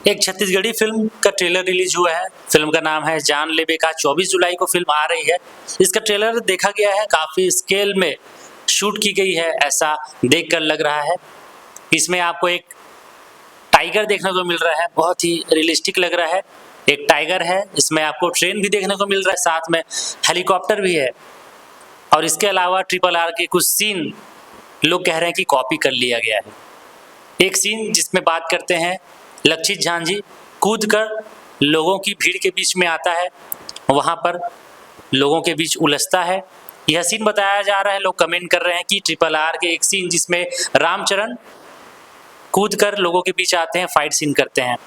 एक छत्तीसगढ़ी फिल्म का trailer release हुआ है। फिल्म का नाम है जान ले बेकार। 24 जुलाई को फिल्म आ रही है। इसका ट्रेलर देखा गया है, काफी स्केल में शूट की गई है ऐसा देखकर लग रहा है। इसमें आपको एक टाइगर देखने को मिल रहा है, बहुत ही रियलिस्टिक लग रहा है। एक टाइगर है, इसमें आपको ट्रेन भी देखने को मिल रहा है, साथ में हेलीकॉप्टर भी है। और इसके अलावा RRR के कुछ सीन लोग कह रहे हैं कि कॉपी कर लिया गया है। एक सीन जिसमें बात करते हैं, लक्षित झांझी कूदकर लोगों की भीड़ के बीच में आता है, वहां पर लोगों के बीच उलझता है। यह सीन बताया जा रहा है। लोग कमेंट कर रहे हैं कि RRR के एक सीन जिसमें रामचरण कूदकर लोगों के बीच आते हैं, फाइट सीन करते हैं।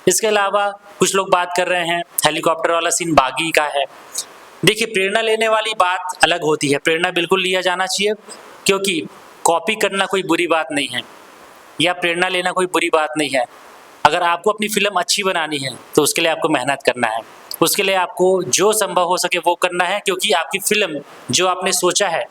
इसके अलावा कुछ लोग बात कर रहे हैं हेलीकॉप्टर वाला सीन बागी का है। देखिए, प्रेरणा लेने वाली बात अलग होती है, प्रेरणा बिल्कुल लिया जाना चाहिए, क्योंकि कॉपी करना कोई बुरी बात नहीं है या प्रेरणा लेना कोई बुरी बात नहीं है। अगर आपको अपनी फिल्म अच्छी बनानी है तो उसके लिए आपको मेहनत करना है, उसके लिए आपको जो संभव हो सके वो करना है, क्योंकि आपकी फिल्म जो आपने सोचा है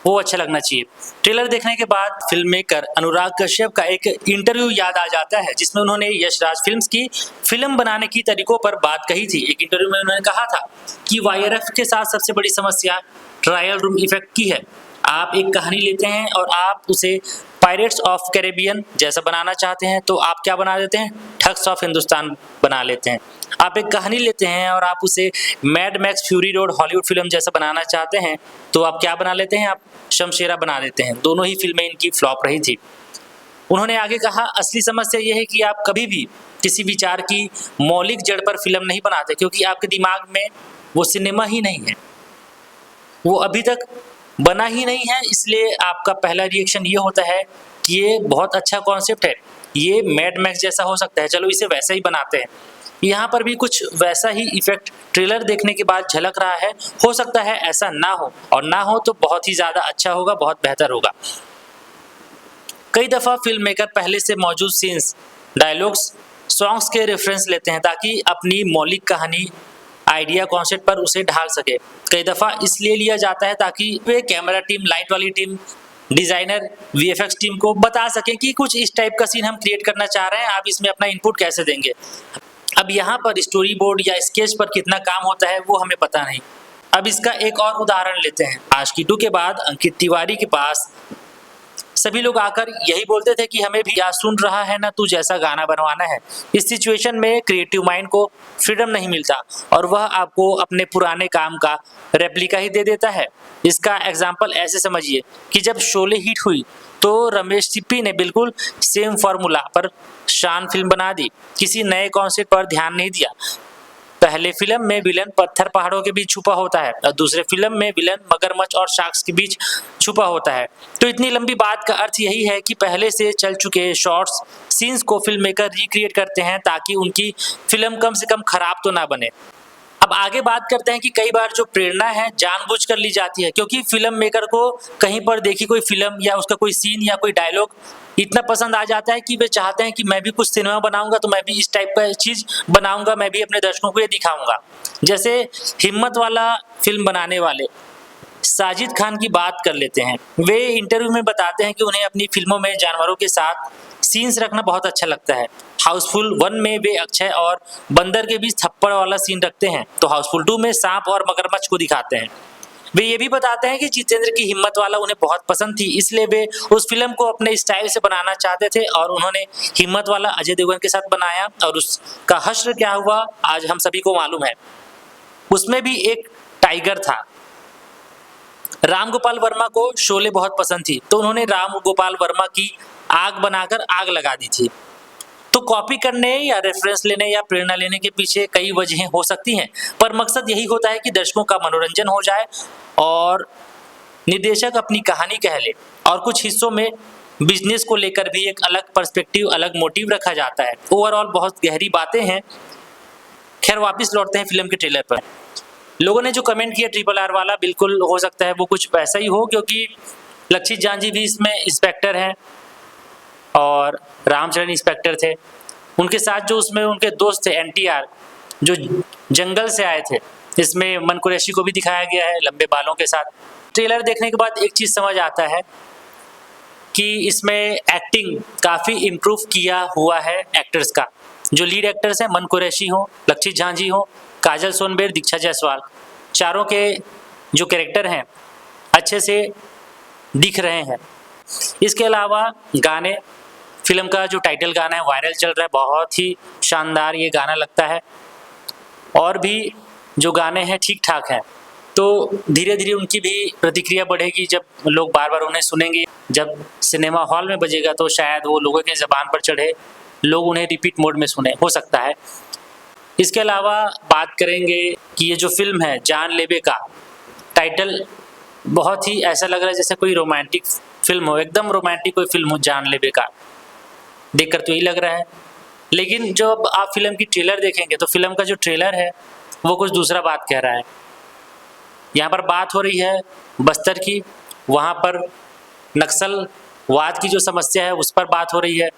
वो अच्छा लगना चाहिए। ट्रेलर देखने के बाद फिल्म मेकर अनुराग कश्यप का एक इंटरव्यू याद आ जाता है, जिसमें उन्होंने यश राज फिल्म्स की फिल्म बनाने की तरीकों पर बात कही थी। एक इंटरव्यू में उन्होंने कहा था कि YRF के साथ सबसे बड़ी समस्या ट्रायल रूम इफेक्ट की है। आप एक कहानी लेते हैं और आप उसे पायरेट्स ऑफ कैरेबियन जैसा बनाना चाहते हैं तो आप क्या बना देते हैं, ठग्स ऑफ हिंदुस्तान बना लेते हैं। आप एक कहानी लेते हैं और आप उसे mad max fury road Hollywood film जैसा बनाना चाहते हैं तो आप क्या बना लेते हैं, आप शमशेरा बना देते हैं। दोनों ही फिल्में इनकी फ्लॉप रही थी। उन्होंने आगे कहा, असली समस्या यह है कि आप कभी भी किसी विचार की मौलिक जड़ पर फिल्म नहीं बनाते, क्योंकि आपके दिमाग में वो सिनेमा ही नहीं है, वो अभी तक बना ही नहीं है। इसलिए आपका पहला रिएक्शन ये होता है कि ये बहुत अच्छा कॉन्सेप्ट है, ये मैड मैक्स जैसा हो सकता है, चलो इसे वैसा ही बनाते हैं। यहाँ पर भी कुछ वैसा ही इफेक्ट ट्रेलर देखने के बाद झलक रहा है। हो सकता है ऐसा ना हो, और ना हो तो बहुत ही ज़्यादा अच्छा होगा, बहुत बेहतर होगा। कई दफ़ा फिल्म मेकर पहले से मौजूद सीन्स, डायलॉग्स, सॉन्ग्स के रेफरेंस लेते हैं ताकि अपनी मौलिक कहानी आइडिया कॉन्सेप्ट पर उसे ढाल सके। कई दफ़ा इसलिए लिया जाता है ताकि वे कैमरा टीम, लाइट वाली टीम, डिज़ाइनर, VFX टीम को बता सकें कि कुछ इस टाइप का सीन हम क्रिएट करना चाह रहे हैं, आप इसमें अपना इनपुट कैसे देंगे। अब यहाँ पर स्टोरी बोर्ड या स्केच पर कितना काम होता है वो हमें पता नहीं। अब इसका एक और उदाहरण लेते हैं। आशिकी 2 के बाद अंकित तिवारी के पास सभी लोग आकर यही बोलते थे कि हमें भी या सुन रहा है ना तू जैसा गाना बनवाना है। इस सिचुएशन में क्रिएटिव माइंड को फ्रीडम नहीं मिलता और वह आपको अपने पुराने काम का रेप्लिका ही दे देता है। इसका एग्जाम्पल ऐसे समझिए कि जब शोले हिट हुई तो रमेश सिप्पी ने बिल्कुल सेम फॉर्मूला पर शान फिल्म बना दी, किसी नए कॉन्सेप्ट पर ध्यान नहीं दिया। पहले फिल्म में विलन पत्थर पहाड़ों के बीच छुपा होता है और दूसरे फिल्म में विलन मगरमच्छ और शार्क्स के बीच छुपा होता है। तो इतनी लंबी बात का अर्थ यही है कि पहले से चल चुके शॉर्ट्स सीन्स को फिल्म मेकर रिक्रिएट करते हैं ताकि उनकी फिल्म कम से कम खराब तो ना बने। अब आगे बात करते हैं कि कई बार जो प्रेरणा है जानबूझकर ली जाती है, क्योंकि फिल्म मेकर को कहीं पर देखी कोई फिल्म या उसका कोई सीन या कोई डायलॉग इतना पसंद आ जाता है कि वे चाहते हैं कि मैं भी कुछ सिनेमा बनाऊंगा तो मैं भी इस टाइप का चीज बनाऊंगा, मैं भी अपने दर्शकों को ये दिखाऊंगा। जैसे हिम्मत वाला फिल्म बनाने वाले साजिद खान की बात कर लेते हैं। वे इंटरव्यू में बताते हैं कि उन्हें अपनी फिल्मों में जानवरों के साथ सीन्स रखना बहुत अच्छा लगता है। हाउसफुल 1 में वे अक्षय और बंदर के बीच थप्पड़ वाला सीन रखते हैं, तो हाउसफुल 2 में सांप और मगरमच्छ को दिखाते हैं। वे ये भी बताते हैं कि जितेंद्र की हिम्मत वाला उन्हें बहुत पसंद थी, इसलिए वे उस फिल्म को अपने स्टाइल से बनाना चाहते थे और उन्होंने हिम्मत वाला अजय देवगन के साथ बनाया और उसका हश्र क्या हुआ आज हम सभी को मालूम है। उसमें भी एक टाइगर था। राम गोपाल वर्मा को शोले बहुत पसंद थी, तो उन्होंने राम गोपाल वर्मा की आग बनाकर आग लगा दी थी। तो कॉपी करने या रेफरेंस लेने या प्रेरणा लेने के पीछे कई वजहें हो सकती हैं, पर मकसद यही होता है कि दर्शकों का मनोरंजन हो जाए और निर्देशक अपनी कहानी कह ले। और कुछ हिस्सों में बिजनेस को लेकर भी एक अलग पर्सपेक्टिव, अलग मोटिव रखा जाता है। ओवरऑल बहुत गहरी बातें हैं। खैर, वापस लौटते हैं फिल्म के ट्रेलर पर। लोगों ने जो कमेंट किया RRR वाला, बिल्कुल हो सकता है वो कुछ वैसा ही हो, क्योंकि लक्षित झांझी भी इसमें इंस्पेक्टर हैं और रामचरण इंस्पेक्टर थे। उनके साथ जो उसमें उनके दोस्त थे NTR, जो जंगल से आए थे। इसमें मन कुरैशी को भी दिखाया गया है लंबे बालों के साथ। ट्रेलर देखने के बाद एक चीज़ समझ आता है कि इसमें एक्टिंग काफ़ी इम्प्रूव किया हुआ है एक्टर्स का। जो लीड एक्टर्स हैं, मन कुरैशी हो, लक्षित झांझी हो, काजल सोनबेर, दीक्षा जायसवाल, चारों के जो कैरेक्टर हैं अच्छे से दिख रहे हैं। इसके अलावा गाने, फिल्म का जो टाइटल गाना है वायरल चल रहा है, बहुत ही शानदार ये गाना लगता है। और भी जो गाने हैं ठीक ठाक हैं, तो धीरे धीरे उनकी भी प्रतिक्रिया बढ़ेगी जब लोग बार बार उन्हें सुनेंगे। जब सिनेमा हॉल में बजेगा तो शायद वो लोगों के ज़बान पर चढ़े, लोग उन्हें रिपीट मोड में सुने, हो सकता है। इसके अलावा बात करेंगे कि ये जो फिल्म है जान लेबे का, टाइटल बहुत ही ऐसा लग रहा है जैसे कोई रोमांटिक फिल्म हो, एकदम रोमांटिक कोई फिल्म हो जान लेबे का, देखकर तो यही लग रहा है। लेकिन जब आप फिल्म की ट्रेलर देखेंगे तो फिल्म का जो ट्रेलर है वो कुछ दूसरा बात कह रहा है। यहाँ पर बात हो रही है बस्तर की, वहाँ पर नक्सलवाद की जो समस्या है उस पर बात हो रही है,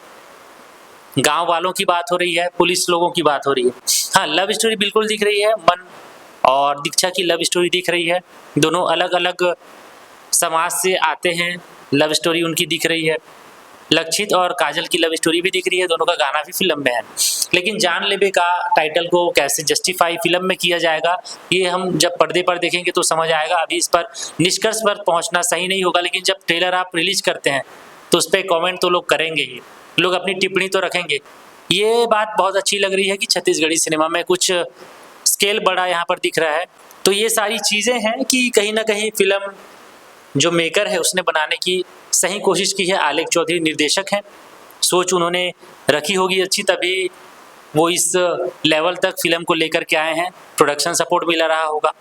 गांव वालों की बात हो रही है, पुलिस लोगों की बात हो रही है। हाँ, लव स्टोरी बिल्कुल दिख रही है, मन और दीक्षा की लव स्टोरी दिख रही है। दोनों अलग अलग समाज से आते हैं, लव स्टोरी उनकी दिख रही है। लक्षित और काजल की लव स्टोरी भी दिख रही है, दोनों का गाना भी फिल्म में है। लेकिन जान लेबे का टाइटल को कैसे जस्टिफाई फिल्म में किया जाएगा, ये हम जब पर्दे पर देखेंगे तो समझ आएगा। अभी इस पर निष्कर्ष पर पहुंचना सही नहीं होगा, लेकिन जब ट्रेलर आप रिलीज करते हैं तो उस पर कॉमेंट तो लोग करेंगे ही, लोग अपनी टिप्पणी तो रखेंगे। ये बात बहुत अच्छी लग रही है कि छत्तीसगढ़ी सिनेमा में कुछ स्केल बड़ा यहाँ पर दिख रहा है। तो ये सारी चीज़ें हैं कि कहीं ना कहीं फिल्म जो मेकर है उसने बनाने की सही कोशिश की है। आलेख चौधरी निर्देशक हैं, सोच उन्होंने रखी होगी अच्छी, तभी वो इस लेवल तक फिल्म को लेकर के आए हैं, प्रोडक्शन सपोर्ट मिला रहा होगा।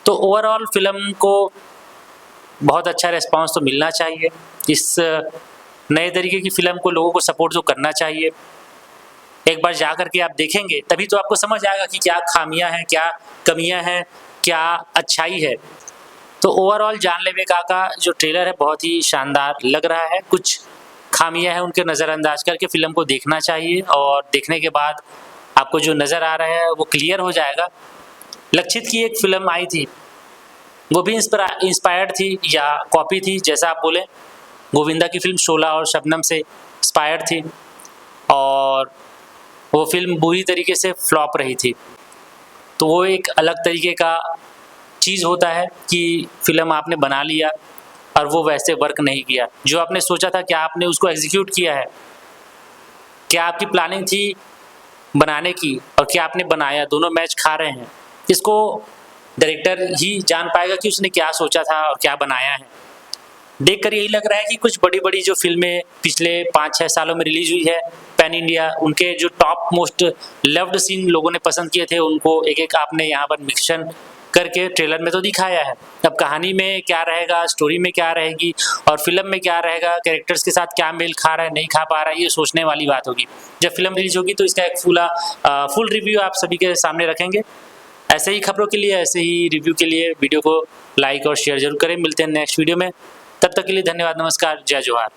तो ओवरऑल फिल्म को बहुत अच्छा रिस्पांस तो मिलना चाहिए। इस नए तरीके की फिल्म को लोगों को सपोर्ट तो करना चाहिए। एक बार जा कर के आप देखेंगे तभी तो आपको समझ आएगा कि क्या खामियां हैं, क्या कमियां हैं, क्या अच्छाई है। तो ओवरऑल जान लेबे का जो ट्रेलर है बहुत ही शानदार लग रहा है। कुछ खामियां हैं उनके नज़रअंदाज करके फिल्म को देखना चाहिए, और देखने के बाद आपको जो नज़र आ रहा है वो क्लियर हो जाएगा। लक्षित की एक फिल्म आई थी, वो भी इंस्पायर्ड थी या कॉपी थी, जैसा आप बोले। गोविंदा की फिल्म शोला और शबनम से इंस्पायर्ड थी, और वो फिल्म बुरी तरीके से फ्लॉप रही थी। तो वो एक अलग तरीके का चीज़ होता है कि फिल्म आपने बना लिया और वो वैसे वर्क नहीं किया। जो आपने सोचा था, क्या आपने उसको एग्जीक्यूट किया है, क्या आपकी प्लानिंग थी बनाने की और क्या आपने बनाया, दोनों मैच खा रहे हैं। इसको डायरेक्टर ही जान पाएगा कि उसने क्या सोचा था और क्या बनाया है। देखकर यही लग रहा है कि कुछ बड़ी बड़ी जो फिल्में पिछले 5-6 सालों में रिलीज हुई है पैन इंडिया, उनके जो टॉप मोस्ट लव्ड सीन लोगों ने पसंद किए थे, उनको एक एक आपने यहाँ पर मिक्सन करके ट्रेलर में तो दिखाया है। अब कहानी में क्या रहेगा, स्टोरी में क्या रहेगी और फिल्म में क्या रहेगा, कैरेक्टर्स के साथ क्या मेल खा रहा है, नहीं खा पा रहा है, ये सोचने वाली बात होगी। जब फिल्म रिलीज होगी तो इसका एक फुल रिव्यू आप सभी के सामने रखेंगे। ऐसे ही खबरों के लिए, ऐसे ही रिव्यू के लिए वीडियो को लाइक और शेयर जरूर करें। मिलते हैं नेक्स्ट वीडियो में, तब तक के लिए धन्यवाद, नमस्कार, जय जोहार।